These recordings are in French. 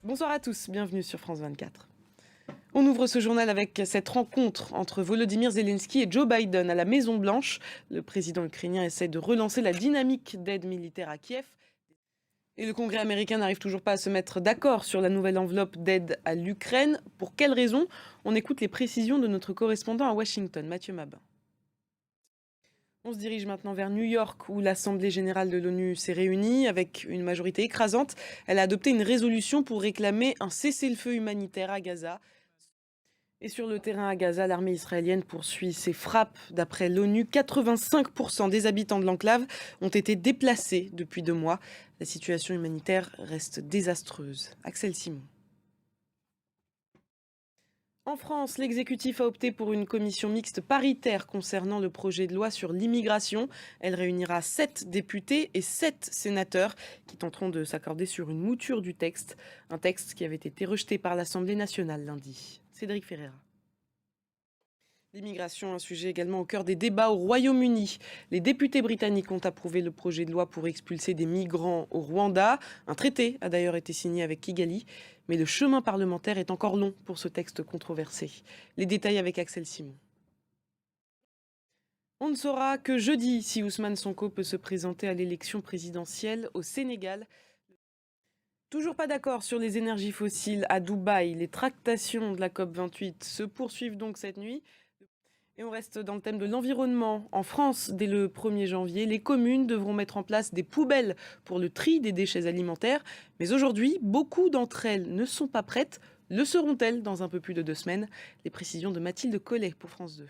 Bonsoir à tous, bienvenue sur France 24. On ouvre ce journal avec cette rencontre entre Volodymyr Zelensky et Joe Biden à la Maison-Blanche. Le président ukrainien essaie de relancer la dynamique d'aide militaire à Kiev. Et le Congrès américain n'arrive toujours pas à se mettre d'accord sur la nouvelle enveloppe d'aide à l'Ukraine. Pour quelles raisons? On écoute les précisions de notre correspondant à Washington, Mathieu Mabin. On se dirige maintenant vers New York où l'Assemblée générale de l'ONU s'est réunie avec une majorité écrasante. Elle a adopté une résolution pour réclamer un cessez-le-feu humanitaire à Gaza. Et sur le terrain à Gaza, l'armée israélienne poursuit ses frappes. D'après l'ONU, 85% des habitants de l'enclave ont été déplacés depuis 2 mois. La situation humanitaire reste désastreuse. Axel Simon. En France, l'exécutif a opté pour une commission mixte paritaire concernant le projet de loi sur l'immigration. Elle réunira 7 députés et 7 sénateurs qui tenteront de s'accorder sur une mouture du texte. Un texte qui avait été rejeté par l'Assemblée nationale lundi. Cédric Ferreira. L'immigration, un sujet également au cœur des débats au Royaume-Uni. Les députés britanniques ont approuvé le projet de loi pour expulser des migrants au Rwanda. Un traité a d'ailleurs été signé avec Kigali. Mais le chemin parlementaire est encore long pour ce texte controversé. Les détails avec Axel Simon. On ne saura que jeudi si Ousmane Sonko peut se présenter à l'élection présidentielle au Sénégal. Toujours pas d'accord sur les énergies fossiles à Dubaï. Les tractations de la COP28 se poursuivent donc cette nuit. Et on reste dans le thème de l'environnement. En France, dès le 1er janvier, les communes devront mettre en place des poubelles pour le tri des déchets alimentaires. Mais aujourd'hui, beaucoup d'entre elles ne sont pas prêtes. Le seront-elles dans un peu plus de 2 semaines? Les précisions de Mathilde Collet pour France 2.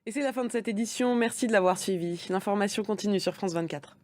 Et c'est la fin de cette édition. Merci de l'avoir suivi. L'information continue sur France 24.